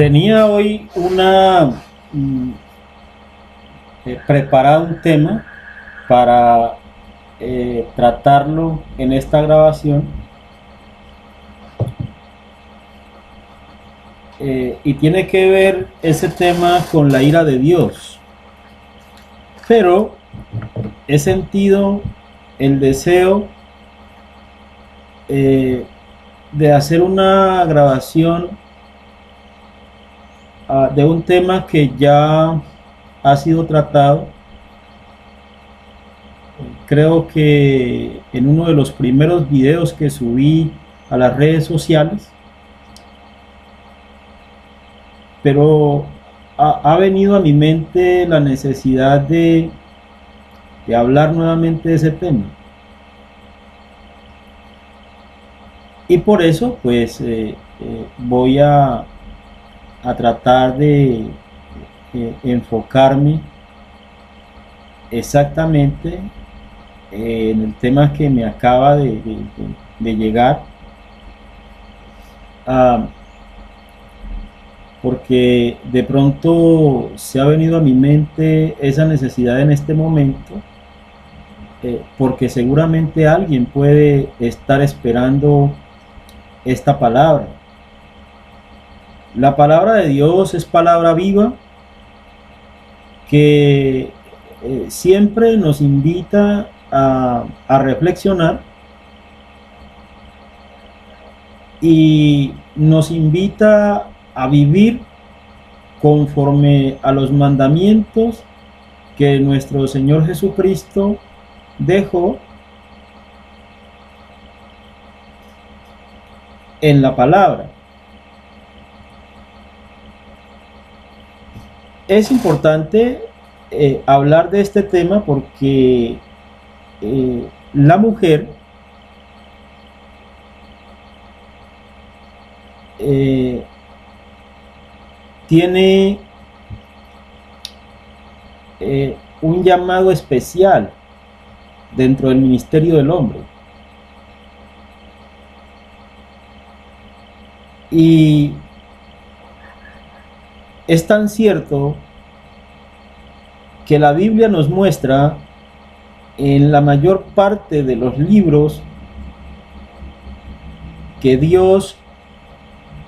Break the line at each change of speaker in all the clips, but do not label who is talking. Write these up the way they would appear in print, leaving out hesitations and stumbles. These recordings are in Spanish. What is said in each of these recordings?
Tenía hoy preparado un tema para tratarlo en esta grabación, y tiene que ver ese tema con la ira de Dios, pero he sentido el deseo de hacer una grabación de un tema que ya ha sido tratado. Creo que en uno de los primeros videos que subí a las redes sociales, pero ha venido a mi mente la necesidad de hablar nuevamente de ese tema, y por eso pues voy a tratar de enfocarme exactamente en el tema que me acaba de llegar, porque de pronto se ha venido a mi mente esa necesidad en este momento, porque seguramente alguien puede estar esperando esta palabra. La palabra de Dios es palabra viva que siempre nos invita a reflexionar, y nos invita a vivir conforme a los mandamientos que nuestro Señor Jesucristo dejó en la palabra. Es importante hablar de este tema porque la mujer tiene un llamado especial dentro del ministerio del hombre. Y es tan cierto que la Biblia nos muestra en la mayor parte de los libros que Dios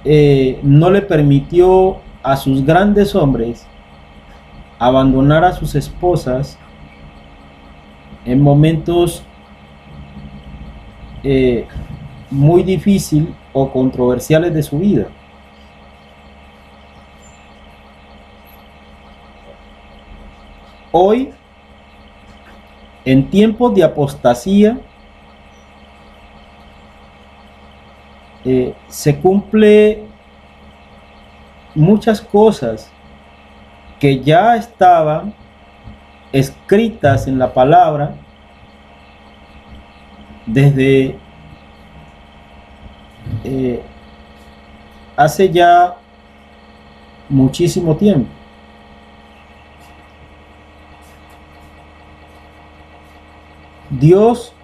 no le permitió a sus grandes hombres abandonar a sus esposas en momentos muy difíciles o controversiales de su vida. Hoy, en tiempos de apostasía, se cumple muchas cosas que ya estaban escritas en la palabra desde hace ya muchísimo tiempo. Dios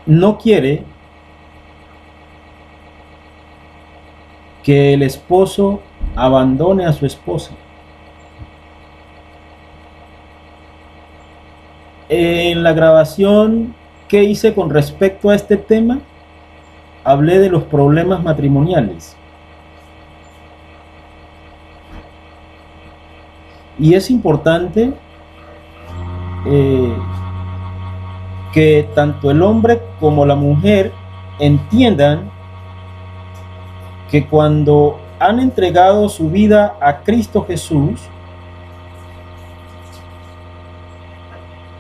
no quiere que el esposo abandone a su esposa. En la grabación que hice con respecto a este tema, hablé de los problemas matrimoniales. Y es importante que tanto el hombre como la mujer entiendan que cuando han entregado su vida a Cristo Jesús,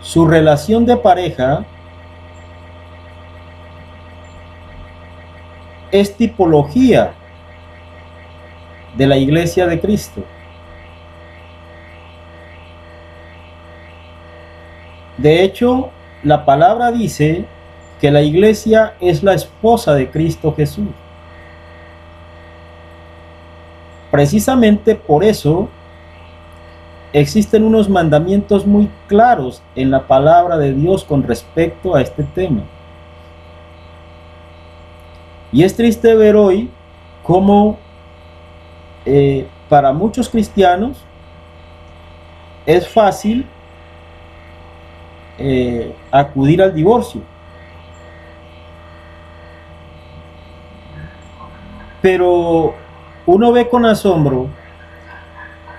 su relación de pareja es tipología de la Iglesia de Cristo. De hecho, la palabra dice que la Iglesia es la esposa de Cristo Jesús. Precisamente por eso existen unos mandamientos muy claros en la palabra de Dios con respecto a este tema. Y es triste ver hoy cómo para muchos cristianos es fácil acudir al divorcio. Pero uno ve con asombro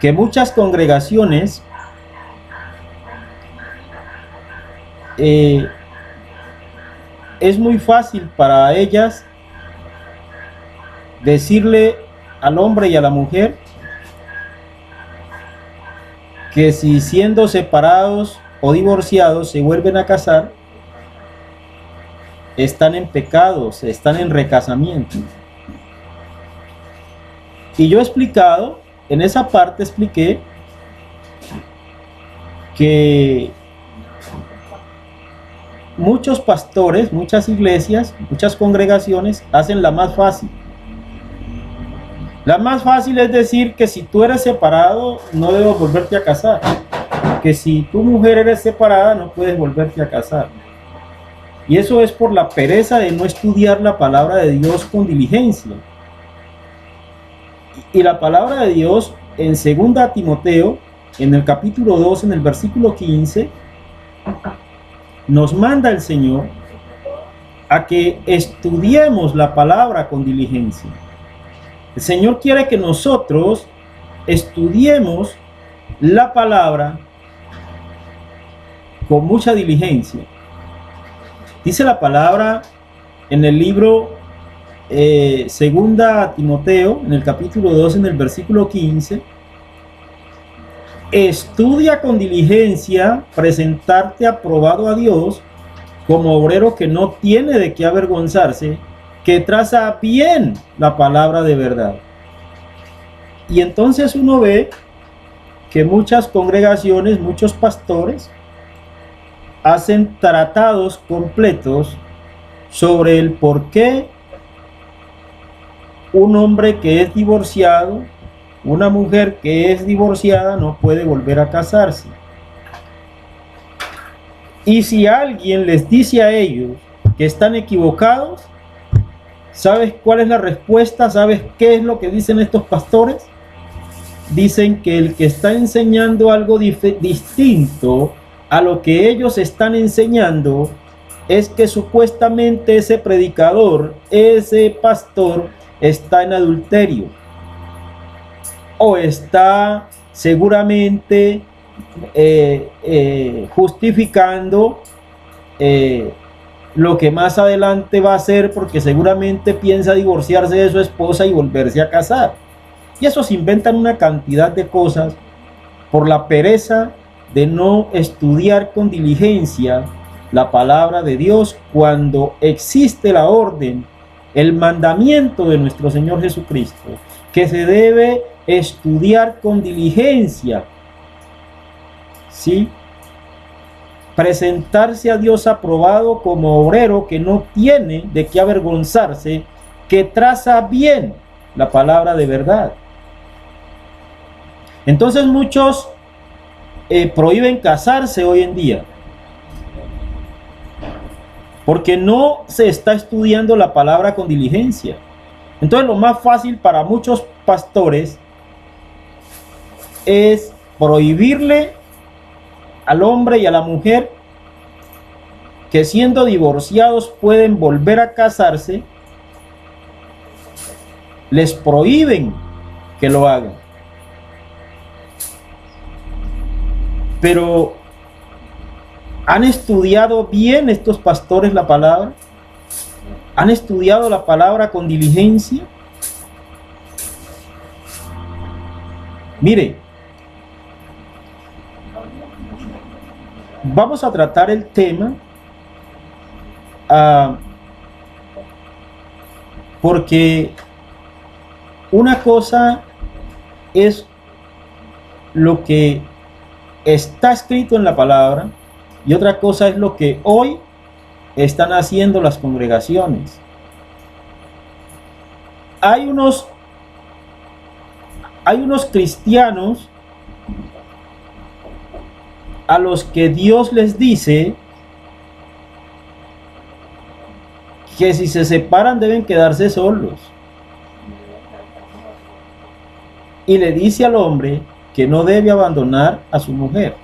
que muchas congregaciones es muy fácil para ellas decirle al hombre y a la mujer que si siendo separados o divorciados se vuelven a casar, están en pecados, están en recasamiento. Y yo he explicado, en esa parte expliqué que muchos pastores, muchas iglesias, muchas congregaciones hacen la más fácil. La más fácil es decir que si tú eres separado no debes volverte a casar, que si tu mujer eres separada no puedes volverte a casar. Y eso es por la pereza de no estudiar la palabra de Dios con diligencia. Y la palabra de Dios en 2 Timoteo, en el capítulo 2, en el versículo 15, nos manda el Señor a que estudiemos la palabra con diligencia. El Señor quiere que nosotros estudiemos la palabra con mucha diligencia. Dice la palabra en el libro 2 Timoteo, en el capítulo 2, en el versículo 15, estudia con diligencia presentarte aprobado a Dios como obrero que no tiene de qué avergonzarse, que traza bien la palabra de verdad. Y entonces uno ve que muchas congregaciones, muchos pastores hacen tratados completos sobre el por qué un hombre que es divorciado, una mujer que es divorciada no puede volver a casarse. Y si alguien les dice a ellos que están equivocados, ¿sabes cuál es la respuesta? ¿Sabes qué es lo que dicen estos pastores? Dicen que el que está enseñando algo distinto a lo que ellos están enseñando es que supuestamente ese predicador, ese pastor, está en adulterio o está seguramente justificando lo que más adelante va a hacer, porque seguramente piensa divorciarse de su esposa y volverse a casar. Y esos inventan una cantidad de cosas por la pereza de no estudiar con diligencia la palabra de Dios, cuando existe la orden, el mandamiento de nuestro Señor Jesucristo, que se debe estudiar con diligencia, ¿sí? Presentarse a Dios aprobado como obrero que no tiene de qué avergonzarse, que traza bien la palabra de verdad. Entonces muchos prohíben casarse hoy en día porque no se está estudiando la palabra con diligencia. Entonces lo más fácil para muchos pastores es prohibirle al hombre y a la mujer que siendo divorciados pueden volver a casarse. Les prohíben que lo hagan. Pero ¿han estudiado bien estos pastores la palabra? ¿Han estudiado la palabra con diligencia? Mire, vamos a tratar el tema porque una cosa es lo que está escrito en la palabra y otra cosa es lo que hoy están haciendo las congregaciones. Hay unos cristianos a los que Dios les dice que si se separan deben quedarse solos. y le dice al hombre que no debe abandonar a su mujer.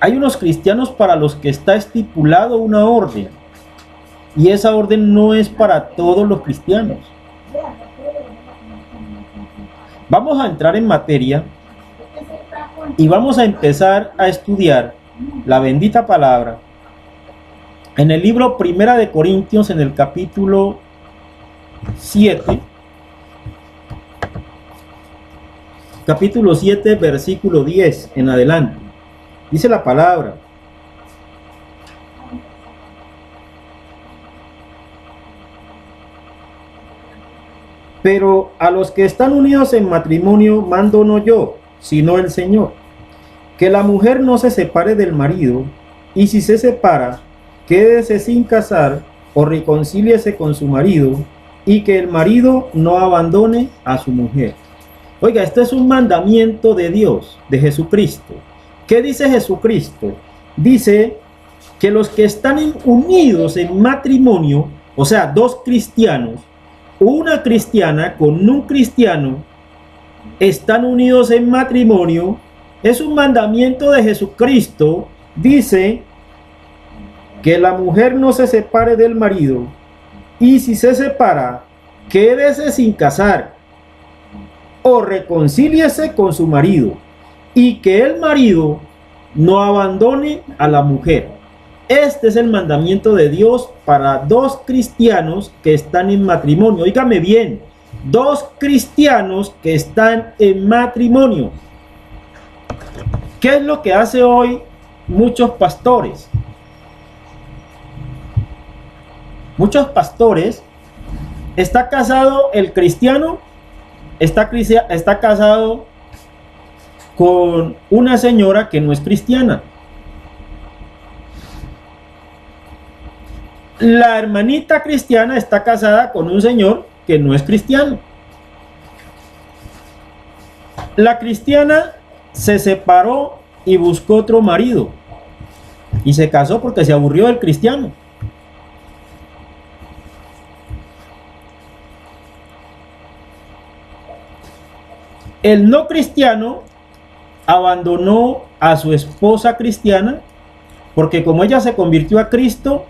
Hay unos cristianos para los que está estipulado una orden, y esa orden no es para todos los cristianos. Vamos a entrar en materia y vamos a empezar a estudiar la bendita palabra en el libro Primera de Corintios, en el capítulo 7, versículo 10 en adelante. Dice la palabra: pero a los que están unidos en matrimonio mando no yo, sino el Señor, que la mujer no se separe del marido, y si se separa, quédese sin casar o reconcíliese con su marido, y que el marido no abandone a su mujer. Oiga, esto es un mandamiento de Dios, de Jesucristo. ¿Qué dice Jesucristo? Dice que los que están unidos en matrimonio, o sea, dos cristianos, una cristiana con un cristiano, están unidos en matrimonio. Es un mandamiento de Jesucristo. Dice que la mujer no se separe del marido, y si se separa, quédese sin casar o reconcíliese con su marido, y que el marido no abandone a la mujer. Este es el mandamiento de Dios para dos cristianos que están en matrimonio. Óigame bien, dos cristianos que están en matrimonio. ¿Qué es lo que hace hoy muchos pastores? Muchos pastores, está casado el cristiano, está casado con una señora que no es cristiana. La hermanita cristiana está casada con un señor que no es cristiano. La cristiana se separó y buscó otro marido y se casó porque se aburrió del cristiano. El no cristiano abandonó a su esposa cristiana porque como ella se convirtió a Cristo,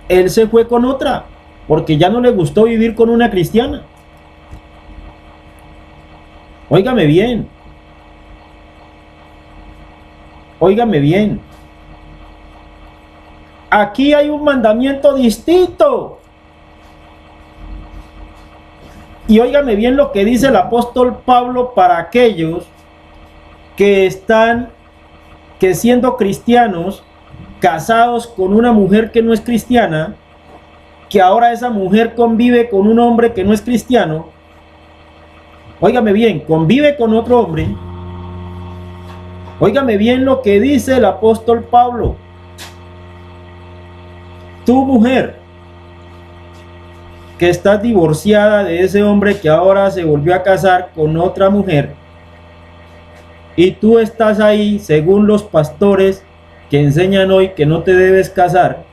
él se fue con otra porque ya no le gustó vivir con una cristiana. Óigame bien. Óigame bien. Aquí hay un mandamiento distinto. Y óigame bien lo que dice el apóstol Pablo para aquellos que siendo cristianos, casados con una mujer que no es cristiana, que ahora esa mujer convive con un hombre que no es cristiano. Óigame bien, convive con otro hombre. Óigame bien lo que dice el apóstol Pablo. Tu mujer, que estás divorciada de ese hombre que ahora se volvió a casar con otra mujer, y tú estás ahí, según los pastores que enseñan hoy que no te debes casar,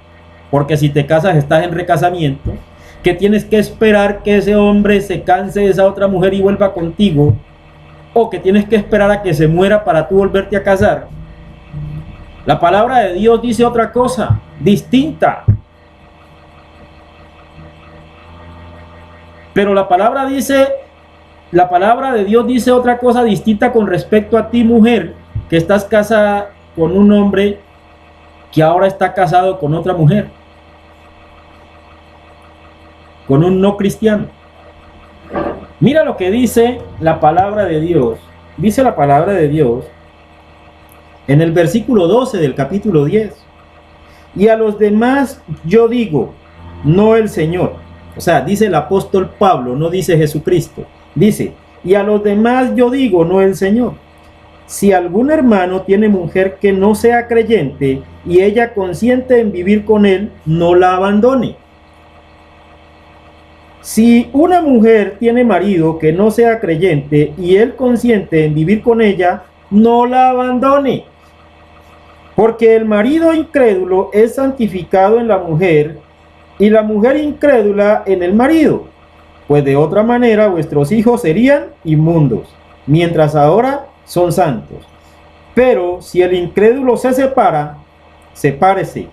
porque si te casas estás en recasamiento, que tienes que esperar que ese hombre se canse de esa otra mujer y vuelva contigo, o que tienes que esperar a que se muera para tú volverte a casar. La palabra de Dios dice otra cosa, distinta. Pero la palabra de Dios dice otra cosa distinta con respecto a ti, mujer, que estás casada con un hombre que ahora está casado con otra mujer, con un no cristiano. Mira lo que dice la palabra de Dios. Dice la palabra de Dios en el versículo 12 del capítulo 10. Y a los demás yo digo, no el Señor. O sea, dice el apóstol Pablo, no dice Jesucristo. Dice, y a los demás yo digo, no el Señor. Si algún hermano tiene mujer que no sea creyente y ella consiente en vivir con él, no la abandone. Si una mujer tiene marido que no sea creyente y él consiente en vivir con ella, no la abandone. Porque el marido incrédulo es santificado en la mujer y la mujer incrédula en el marido. pues de otra manera vuestros hijos serían inmundos, mientras ahora son santos. Pero si el incrédulo se separa, sepárese,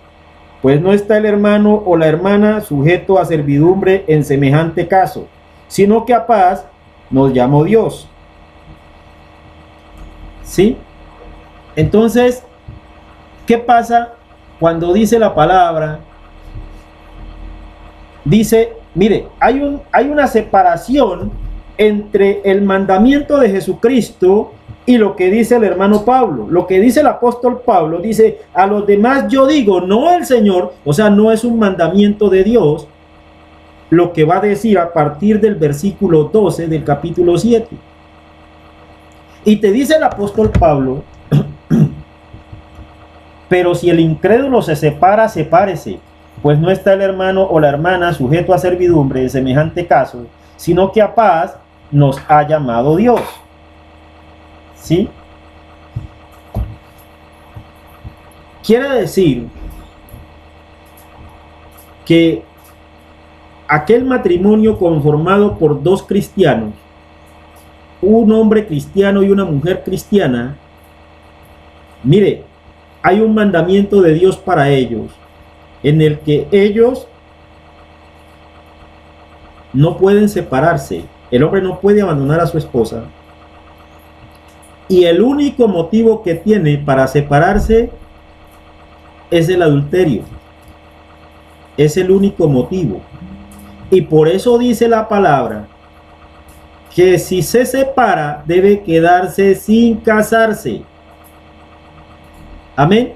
pues no está el hermano o la hermana sujeto a servidumbre en semejante caso, sino que a paz nos llamó Dios. ¿Sí? Entonces, ¿qué pasa cuando dice la palabra? Dice, mire, hay una separación entre el mandamiento de Jesucristo y lo que dice el hermano Pablo. Lo que dice el apóstol Pablo, dice, a los demás yo digo, no el Señor, o sea, no es un mandamiento de Dios, lo que va a decir a partir del versículo 12 del capítulo 7. Y te dice el apóstol Pablo, pero si el incrédulo se separa, sepárese, pues no está el hermano o la hermana sujeto a servidumbre en semejante caso, sino que a paz nos ha llamado Dios. ¿Sí? Quiere decir que aquel matrimonio conformado por dos cristianos, un hombre cristiano y una mujer cristiana, mire, hay un mandamiento de Dios para ellos, en el que ellos no pueden separarse. El hombre no puede abandonar a su esposa. Y el único motivo que tiene para separarse es el adulterio. Es el único motivo. Y por eso dice la palabra que si se separa debe quedarse sin casarse. Amén.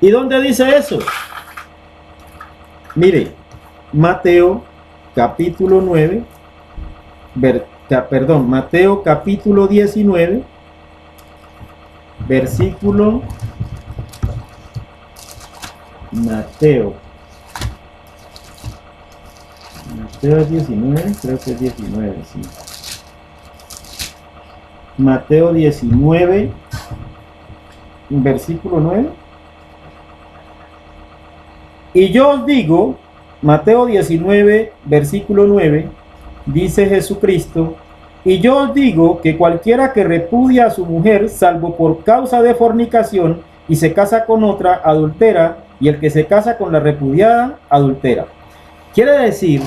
¿Y dónde dice eso? Mire, Mateo capítulo 9, Mateo capítulo 19, versículo, Mateo es 19, creo que es 19, sí. Mateo 19, versículo 9. Y yo os digo, Mateo 19, versículo 9, dice Jesucristo, y yo os digo que cualquiera que repudia a su mujer, salvo por causa de fornicación, y se casa con otra, adultera, y el que se casa con la repudiada, adultera. Quiere decir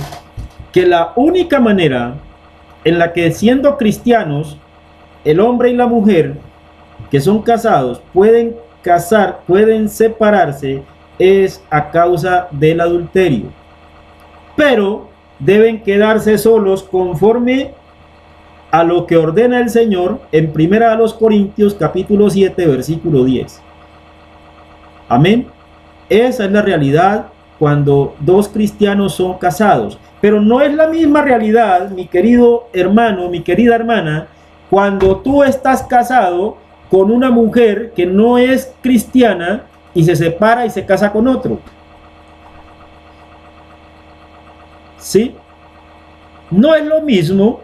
que la única manera en la que, siendo cristianos, el hombre y la mujer que son casados pueden separarse, es a causa del adulterio. Pero deben quedarse solos conforme a lo que ordena el Señor en 1 Corintios capítulo 7 versículo 10. Amén. Esa es la realidad cuando dos cristianos son casados. Pero no es la misma realidad, mi querido hermano, mi querida hermana, cuando tú estás casado con una mujer que no es cristiana y se separa y se casa con otro. ¿Sí? No es lo mismo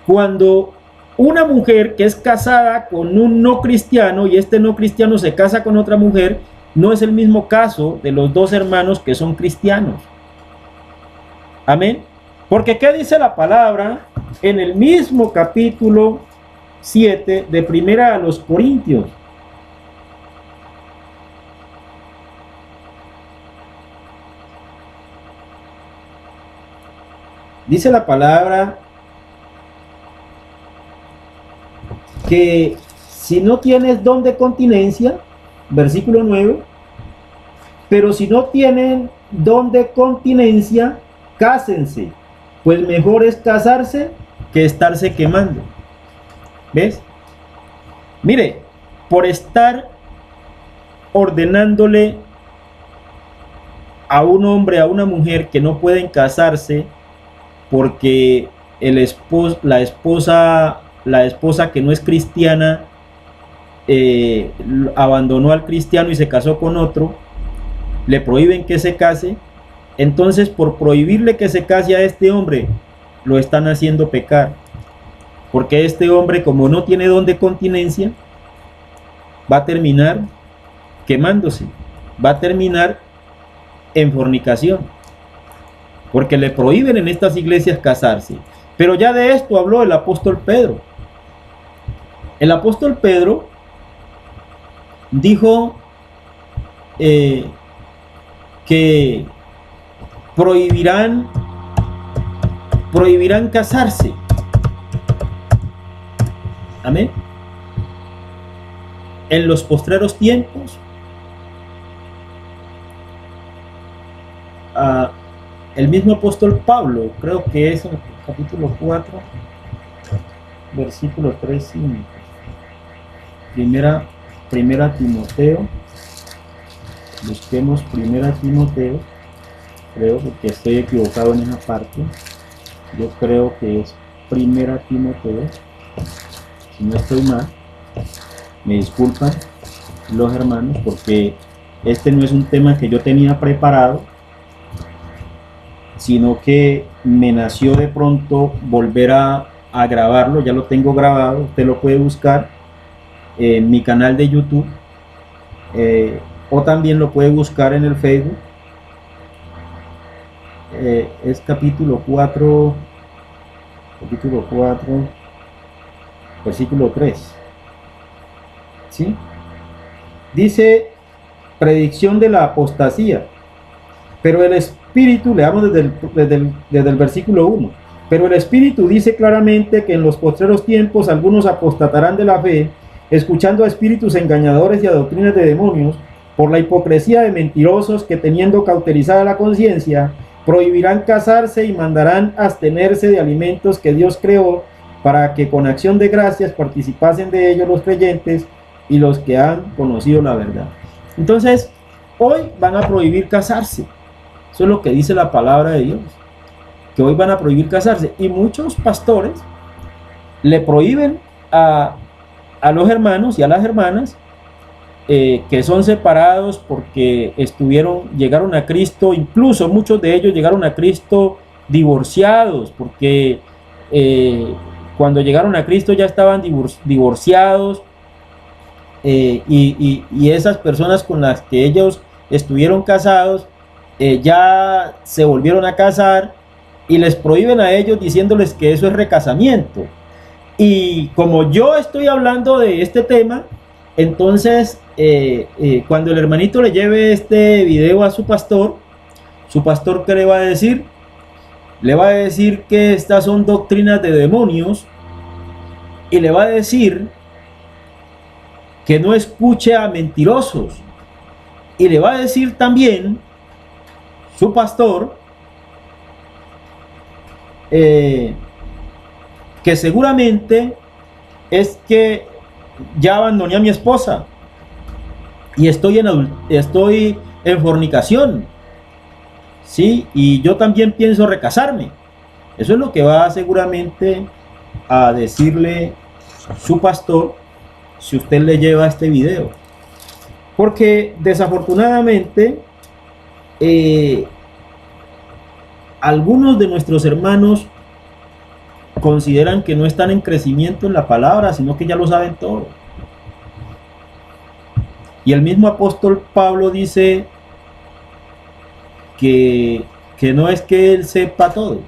cuando una mujer que es casada con un no cristiano y este no cristiano se casa con otra mujer. No es el mismo caso de los dos hermanos que son cristianos. Amén. Porque ¿qué dice la palabra en el mismo capítulo 7 de 1 Corintios? Dice la palabra que si no tienes don de continencia, versículo 9, pero si no tienen don de continencia, cásense, pues mejor es casarse que estarse quemando. ¿Ves? Mire, por estar ordenándole a un hombre, a una mujer que no pueden casarse porque la esposa que no es cristiana abandonó al cristiano y se casó con otro, le prohíben que se case. Entonces, por prohibirle que se case a este hombre, lo están haciendo pecar, porque este hombre, como no tiene don de continencia, va a terminar quemándose, va a terminar en fornicación. porque le prohíben en estas iglesias casarse. Pero ya de esto habló el apóstol Pedro. El apóstol Pedro dijo que prohibirán casarse. Amén. En los postreros tiempos, el mismo apóstol Pablo, creo que es en el capítulo 4, versículo 3, 5. Primera Timoteo. Busquemos Primera Timoteo. Creo que estoy equivocado en esa parte. Yo creo que es Primera Timoteo. Si no estoy mal, me disculpan los hermanos, porque este no es un tema que yo tenía preparado, sino que me nació de pronto volver a grabarlo. Ya lo tengo grabado, usted lo puede buscar en mi canal de YouTube, o también lo puede buscar en el Facebook. Es capítulo 4, versículo 3. ¿Sí? Dice: predicción de la apostasía. Pero el Espíritu, leamos desde el versículo 1. Pero el Espíritu dice claramente que en los postreros tiempos algunos apostatarán de la fe, escuchando a espíritus engañadores y a doctrinas de demonios, por la hipocresía de mentirosos que, teniendo cauterizada la conciencia, prohibirán casarse y mandarán abstenerse de alimentos que Dios creó, para que con acción de gracias participasen de ellos los creyentes y los que han conocido la verdad. Entonces, hoy van a prohibir casarse. Eso es lo que dice la palabra de Dios, que hoy van a prohibir casarse. Y muchos pastores le prohíben a los hermanos y a las hermanas que son separados porque llegaron a Cristo. Incluso muchos de ellos llegaron a Cristo divorciados, porque cuando llegaron a Cristo ya estaban divorciados, y esas personas con las que ellos estuvieron casados ya se volvieron a casar, y les prohíben a ellos diciéndoles que eso es recasamiento. Y como yo estoy hablando de este tema, entonces cuando el hermanito le lleve este video a su pastor, ¿qué le va a decir? Le va a decir que estas son doctrinas de demonios, y le va a decir que no escuche a mentirosos, y le va a decir también su pastor que seguramente es que ya abandoné a mi esposa y estoy en fornicación, ¿sí? Y yo también pienso recasarme. Eso es lo que va seguramente a decirle su pastor si usted le lleva este video. Porque desafortunadamente algunos de nuestros hermanos consideran que no están en crecimiento en la palabra, sino que ya lo saben todo. Y el mismo apóstol Pablo dice que no es que él sepa todo,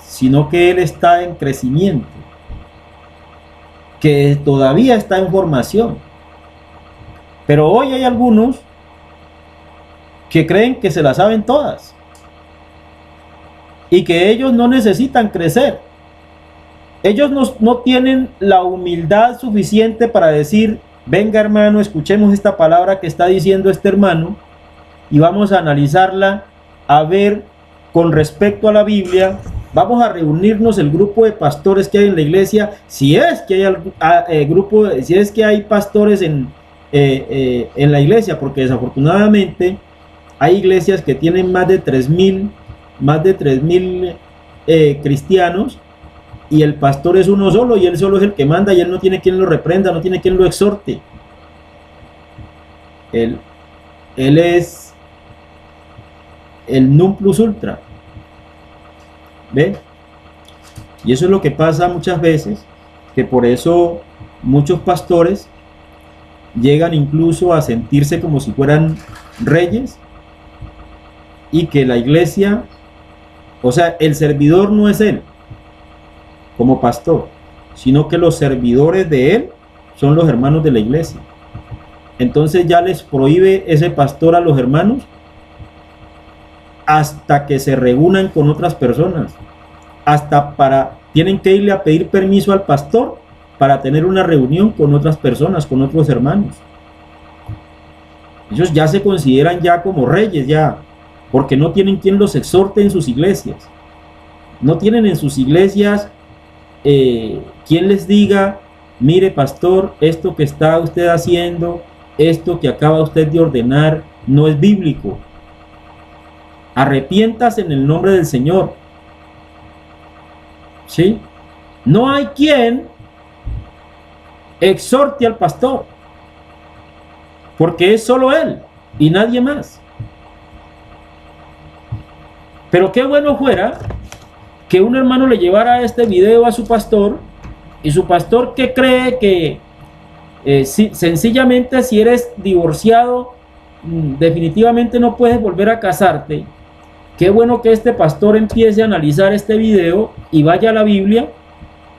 sino que él está en crecimiento, que todavía está en formación. Pero hoy hay algunos que creen que se las saben todas y que ellos no necesitan crecer. Ellos no tienen la humildad suficiente para decir: venga, hermano, escuchemos esta palabra que está diciendo este hermano y vamos a analizarla, a ver con respecto a la Biblia. Vamos a reunirnos el grupo de pastores que hay en la iglesia, si es que hay si es que hay pastores en la iglesia, porque desafortunadamente hay iglesias que tienen más de 3.000 cristianos, y el pastor es uno solo, y él solo es el que manda, y él no tiene quien lo reprenda, no tiene quien lo exhorte. Él es el non plus ultra. ¿Ve? Y eso es lo que pasa muchas veces, que por eso muchos pastores llegan incluso a sentirse como si fueran reyes, y que la iglesia O sea, el servidor no es él como pastor, sino que los servidores de él son los hermanos de la iglesia. Entonces ya les prohíbe ese pastor a los hermanos hasta que se reúnan con otras personas. Tienen que irle a pedir permiso al pastor para tener una reunión con otras personas, con otros hermanos. Ellos ya se consideran ya como reyes ya, porque no tienen quien los exhorte en sus iglesias. No tienen en sus iglesias quien les diga, mire pastor, esto que está usted haciendo, esto que acaba usted de ordenar, no es bíblico. Arrepiéntase en el nombre del Señor. ¿Sí? No hay quien exhorte al pastor, porque es solo él y nadie más. Pero qué bueno fuera que un hermano le llevara este video a su pastor, y su pastor, que cree que sencillamente si eres divorciado definitivamente no puedes volver a casarte. Qué bueno que este pastor empiece a analizar este video y vaya a la Biblia,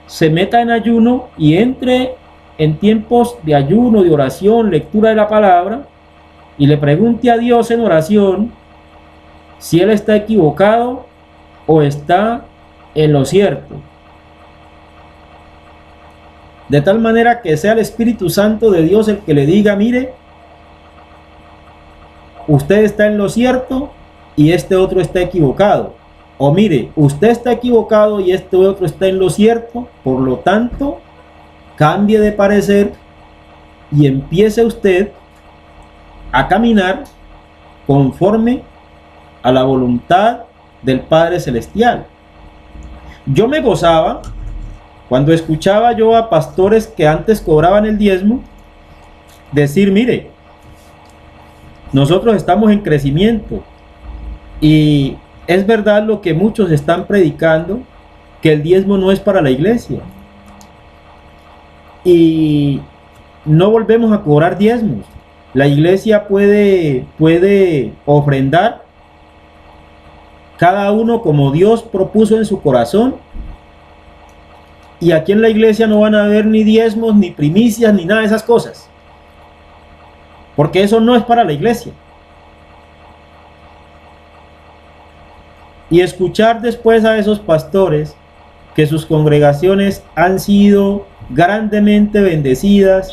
se meta en ayuno y entre en tiempos de ayuno, de oración, lectura de la palabra, y le pregunte a Dios en oración si él está equivocado o está en lo cierto. De tal manera que sea el Espíritu Santo de Dios el que le diga, mire, usted está en lo cierto y este otro está equivocado. O mire, usted está equivocado y este otro está en lo cierto, por lo tanto, cambie de parecer y empiece usted a caminar conforme a la voluntad del Padre Celestial. Yo me gozaba cuando escuchaba yo a pastores que antes cobraban el diezmo decir, mire, nosotros estamos en crecimiento y es verdad lo que muchos están predicando, que el diezmo no es para la iglesia y no volvemos a cobrar diezmos. La iglesia puede ofrendar cada uno como Dios propuso en su corazón, y aquí en la iglesia no van a haber ni diezmos, ni primicias, ni nada de esas cosas, porque eso no es para la iglesia. Y escuchar después a esos pastores que sus congregaciones han sido grandemente bendecidas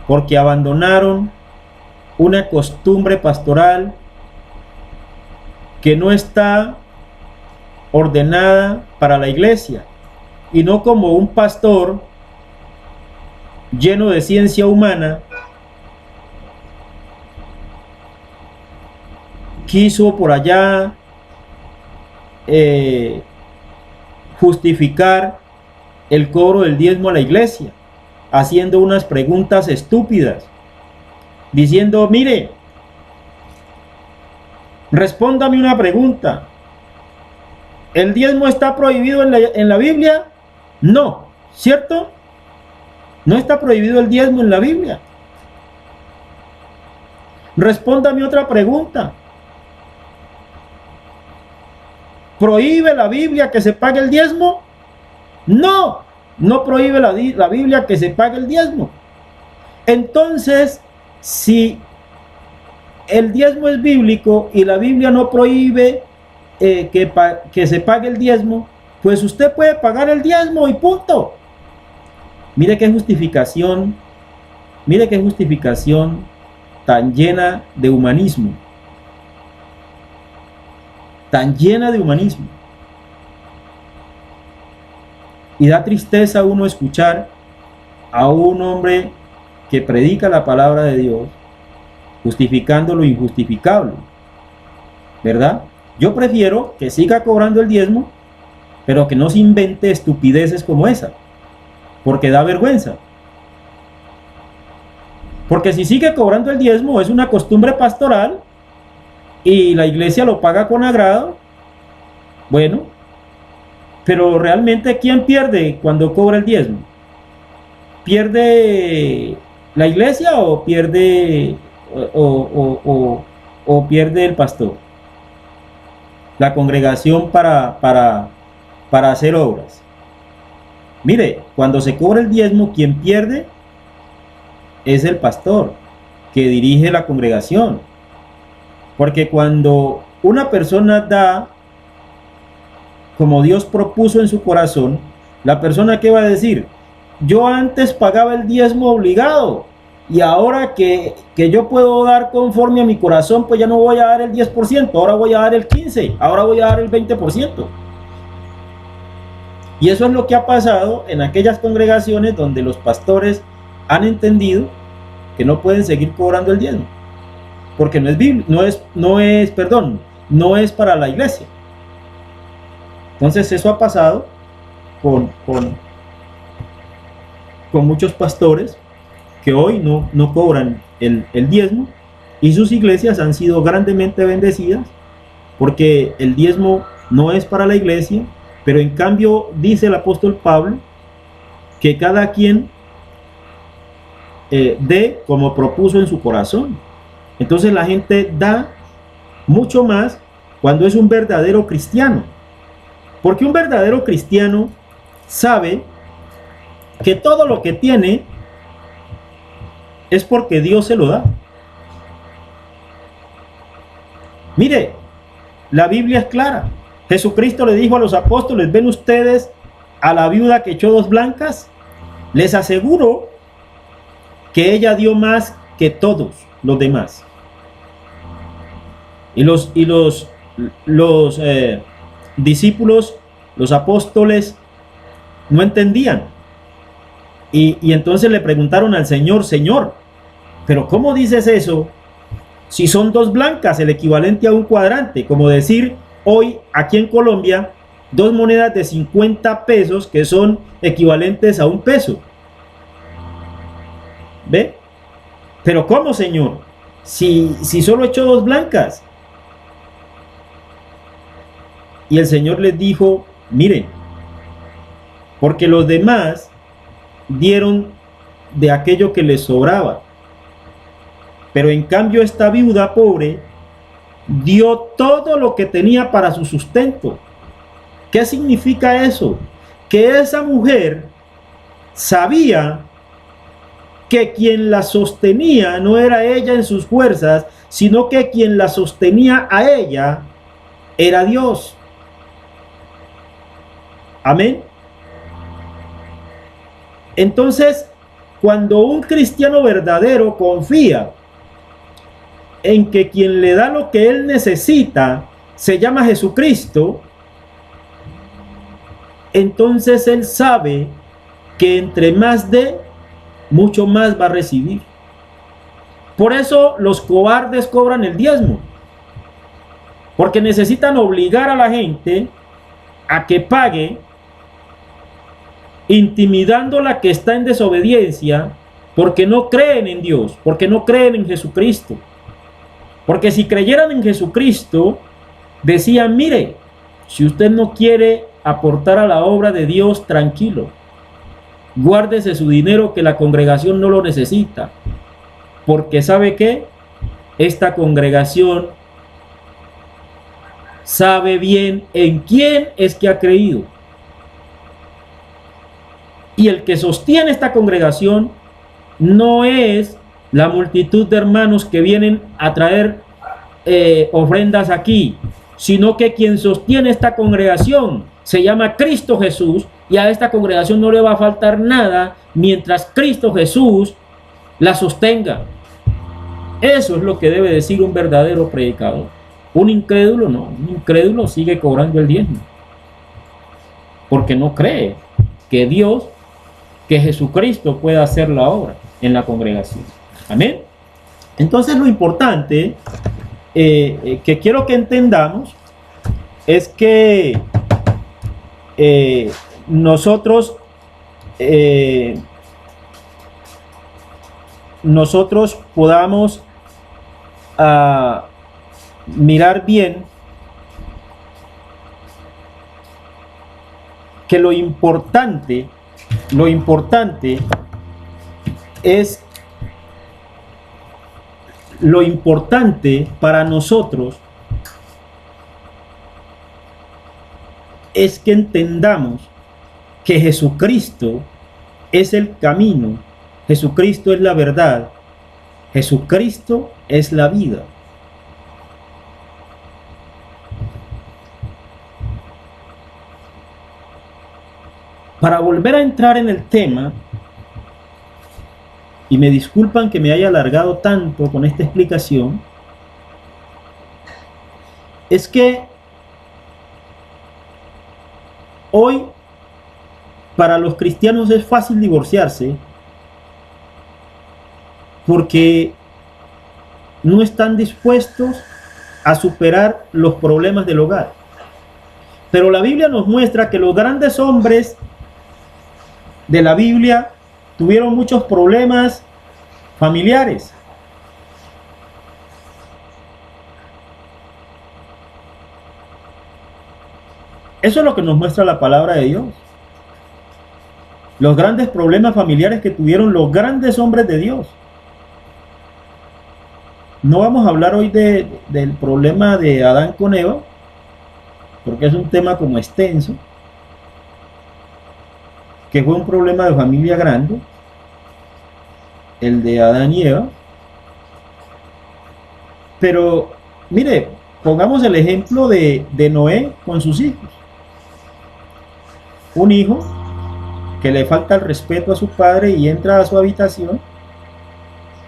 porque abandonaron una costumbre pastoral que no está ordenada para la iglesia, y no como un pastor lleno de ciencia humana quiso por allá justificar el cobro del diezmo a la iglesia, haciendo unas preguntas estúpidas, diciendo, mire, respóndame una pregunta, ¿el diezmo está prohibido en la Biblia? No, ¿cierto? No está prohibido el diezmo en la Biblia. Respóndame otra pregunta. ¿Prohíbe la Biblia que se pague el diezmo? No, no prohíbe la Biblia que se pague el diezmo. Entonces, si el diezmo es bíblico y la Biblia no prohíbe que se pague el diezmo, pues usted puede pagar el diezmo y punto. Mire qué justificación tan llena de humanismo. Tan llena de humanismo. Y da tristeza uno escuchar a un hombre que predica la palabra de Dios justificando lo injustificable, ¿verdad? Yo prefiero que siga cobrando el diezmo, pero que no se invente estupideces como esa, porque da vergüenza. Porque si sigue cobrando el diezmo es una costumbre pastoral y la iglesia lo paga con agrado, bueno, pero realmente ¿quién pierde cuando cobra el diezmo? ¿Pierde la iglesia o pierde o pierde el pastor? la congregación para hacer obras. Mire, cuando se cobra el diezmo, quien pierde es el pastor que dirige la congregación. Porque cuando una persona da como Dios propuso en su corazón, la persona que va a decir, yo antes pagaba el diezmo obligado y ahora que yo puedo dar conforme a mi corazón, pues ya no voy a dar el 10%, ahora voy a dar el 15%, ahora voy a dar el 20%. Y eso es lo que ha pasado en aquellas congregaciones donde los pastores han entendido que no pueden seguir cobrando el diezmo, porque no es bíblico, no es para la iglesia. Entonces eso ha pasado con muchos pastores que hoy no cobran el diezmo, y sus iglesias han sido grandemente bendecidas porque el diezmo no es para la iglesia, pero en cambio dice el apóstol Pablo que cada quien dé como propuso en su corazón. Entonces la gente da mucho más cuando es un verdadero cristiano, porque un verdadero cristiano sabe que todo lo que tiene es porque Dios se lo da. Mire, la Biblia es clara. Jesucristo le dijo a los apóstoles, ¿ven ustedes a la viuda que echó 2 blancas? Les aseguro que ella dio más que todos los demás. Y los discípulos, los apóstoles, no entendían. Y entonces le preguntaron al Señor, Señor, ¿pero cómo dices eso? Si son 2 blancas, el equivalente a un cuadrante, como decir hoy aquí en Colombia, 2 monedas de 50 pesos que son equivalentes a 1 peso. ¿Ve? Pero ¿cómo, Señor? Si solo echó 2 blancas. Y el Señor les dijo, miren, porque los demás dieron de aquello que les sobraba, pero en cambio esta viuda pobre dio todo lo que tenía para su sustento. ¿Qué significa eso? Que esa mujer sabía que quien la sostenía no era ella en sus fuerzas, sino que quien la sostenía a ella era Dios. Amén. Entonces, cuando un cristiano verdadero confía en que quien le da lo que él necesita se llama Jesucristo, entonces él sabe que entre más dé, mucho más va a recibir. Por eso los cobardes cobran el diezmo, porque necesitan obligar a la gente a que pague, intimidándola que está en desobediencia, porque no creen en Dios, porque no creen en Jesucristo. Porque si creyeran en Jesucristo, decían, mire, si usted no quiere aportar a la obra de Dios, tranquilo, guárdese su dinero que la congregación no lo necesita, porque ¿sabe qué? Esta congregación sabe bien en quién es que ha creído. Y el que sostiene esta congregación no es la multitud de hermanos que vienen a traer ofrendas aquí, sino que quien sostiene esta congregación se llama Cristo Jesús, y a esta congregación no le va a faltar nada mientras Cristo Jesús la sostenga. Eso es lo que debe decir un verdadero predicador. Un incrédulo no, un incrédulo sigue cobrando el diezmo, porque no cree que Dios, que Jesucristo pueda hacer la obra en la congregación. Amén. Entonces lo importante que quiero que entendamos es que nosotros podamos mirar bien que lo importante es para nosotros es que entendamos que Jesucristo es el camino, Jesucristo es la verdad, Jesucristo es la vida. Para volver a entrar en el tema, y me disculpan que me haya alargado tanto con esta explicación, es que hoy para los cristianos es fácil divorciarse porque no están dispuestos a superar los problemas del hogar. Pero la Biblia nos muestra que los grandes hombres de la Biblia tuvieron muchos problemas familiares. Eso es lo que nos muestra la palabra de Dios. Los grandes problemas familiares que tuvieron los grandes hombres de Dios. No vamos a hablar hoy del problema de Adán con Eva, porque es un tema como extenso, que fue un problema de familia grande, el de Adán y Eva. Pero, mire, pongamos el ejemplo de Noé con sus hijos. Un hijo que le falta el respeto a su padre y entra a su habitación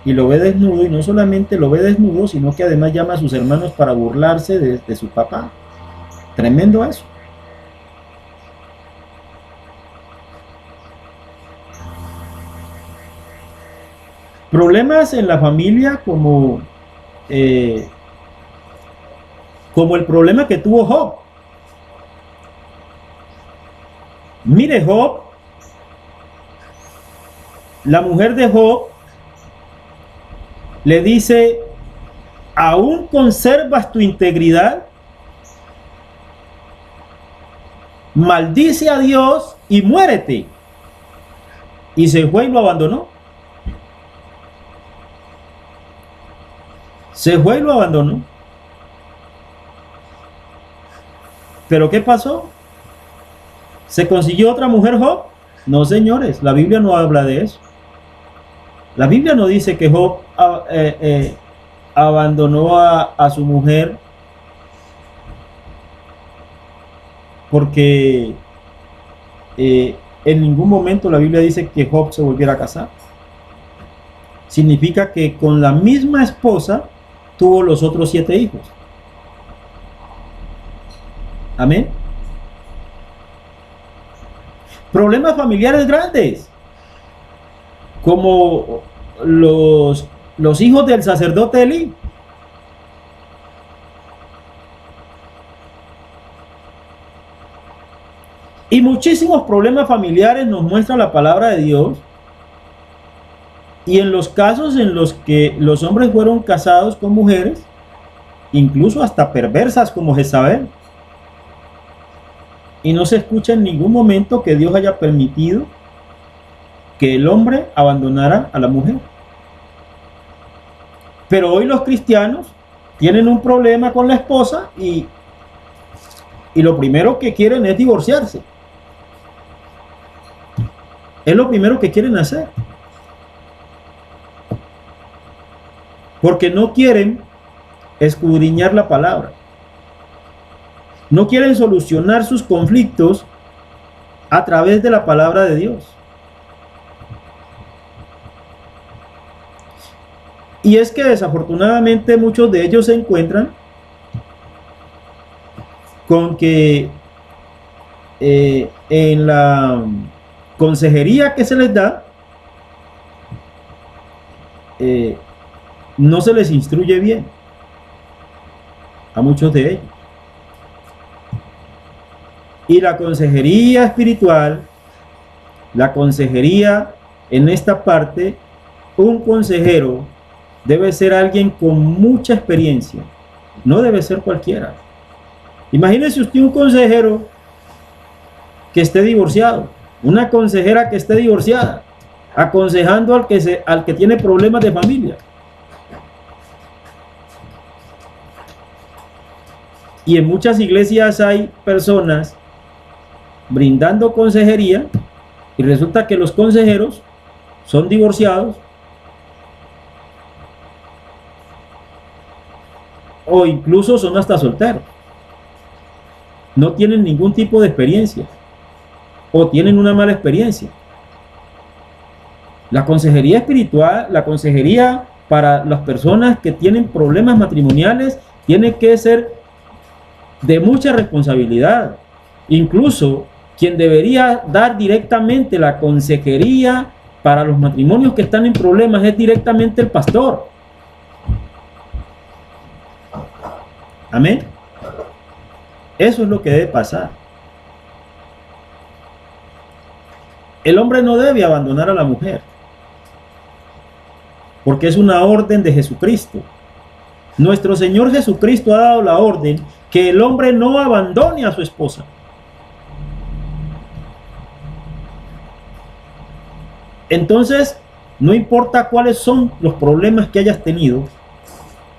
y lo ve desnudo, y no solamente lo ve desnudo, sino que además llama a sus hermanos para burlarse de su papá. Tremendo eso. Problemas en la familia como el problema que tuvo Job. Mire, Job, la mujer de Job le dice: ¿aún conservas tu integridad? Maldice a Dios y muérete. Y se fue y lo abandonó. Se fue y lo abandonó. ¿Pero qué pasó? ¿Se consiguió otra mujer Job? No, señores, la Biblia no habla de eso. La Biblia no dice que Job abandonó a su mujer porque en ningún momento la Biblia dice que Job se volviera a casar. Significa que con la misma esposa tuvo los otros 7 hijos. Amén. Problemas familiares grandes, como los hijos del sacerdote Elí. Y muchísimos problemas familiares nos muestra la palabra de Dios. Y en los casos en los que los hombres fueron casados con mujeres, incluso hasta perversas como Jezabel, y no se escucha en ningún momento que Dios haya permitido que el hombre abandonara a la mujer. Pero hoy los cristianos tienen un problema con la esposa y lo primero que quieren es divorciarse. Es lo primero que quieren hacer. Porque no quieren escudriñar la palabra. No quieren solucionar sus conflictos a través de la palabra de Dios. Y es que desafortunadamente muchos de ellos se encuentran con que en la consejería que se les da, no se les instruye bien a muchos de ellos. Y la consejería espiritual, la consejería en esta parte, un consejero debe ser alguien con mucha experiencia, no debe ser cualquiera. Imagínese usted un consejero que esté divorciado, una consejera que esté divorciada, aconsejando al que tiene problemas de familia. Y en muchas iglesias hay personas brindando consejería y resulta que los consejeros son divorciados o incluso son hasta solteros. No tienen ningún tipo de experiencia o tienen una mala experiencia. La consejería espiritual, la consejería para las personas que tienen problemas matrimoniales tiene que ser de mucha responsabilidad. Incluso quien debería dar directamente la consejería para los matrimonios que están en problemas es directamente el pastor. Amén. Eso es lo que debe pasar. El hombre no debe abandonar a la mujer, porque es una orden de Jesucristo. Nuestro Señor Jesucristo ha dado la orden que el hombre no abandone a su esposa. Entonces, no importa cuáles son los problemas que hayas tenido,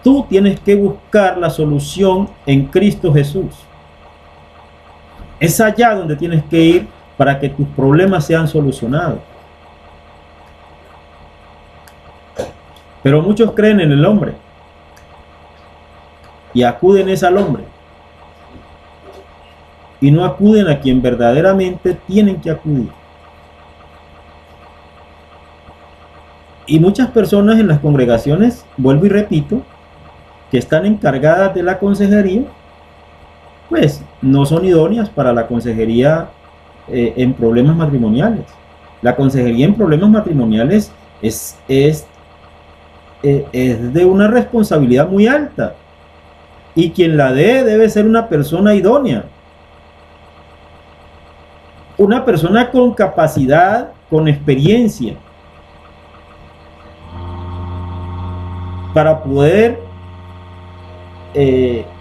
tú tienes que buscar la solución en Cristo Jesús. Es allá donde tienes que ir para que tus problemas sean solucionados. Pero muchos creen en el hombre y acuden al hombre y no acuden a quien verdaderamente tienen que acudir. Y muchas personas en las congregaciones, vuelvo y repito, que están encargadas de la consejería, pues no son idóneas para la consejería en problemas matrimoniales. La consejería en problemas matrimoniales es de una responsabilidad muy alta, y quien la debe ser una persona idónea, una persona con capacidad, con experiencia, para poder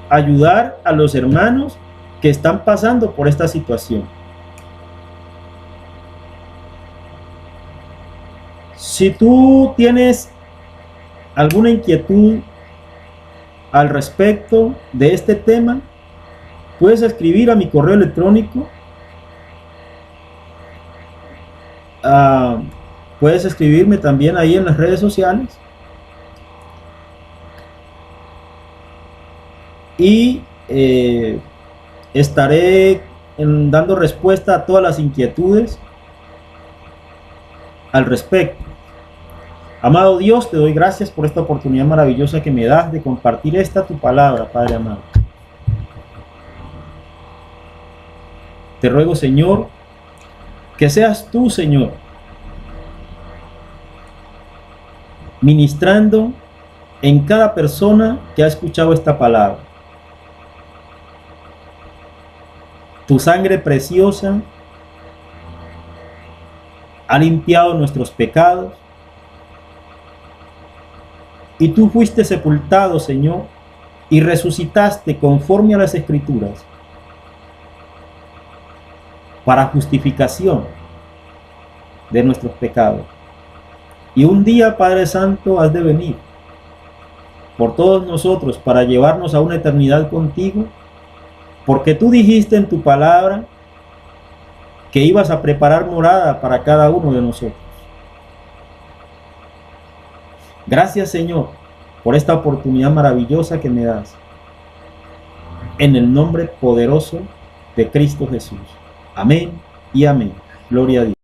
ayudar a los hermanos que están pasando por esta situación. Si tú tienes alguna inquietud al respecto de este tema, puedes escribir a mi correo electrónico. Puedes escribirme también ahí en las redes sociales. Y estaré dando respuesta a todas las inquietudes al respecto. Amado Dios, te doy gracias por esta oportunidad maravillosa que me das de compartir tu palabra, Padre amado. Te ruego, Señor, que seas tú, Señor, ministrando en cada persona que ha escuchado esta palabra. Tu sangre preciosa ha limpiado nuestros pecados y tú fuiste sepultado, Señor, y resucitaste conforme a las Escrituras para justificación de nuestros pecados. Y un día, Padre Santo, has de venir por todos nosotros para llevarnos a una eternidad contigo, porque tú dijiste en tu palabra que ibas a preparar morada para cada uno de nosotros. Gracias, Señor, por esta oportunidad maravillosa que me das. En el nombre poderoso de Cristo Jesús. Amén y amén. Gloria a Dios.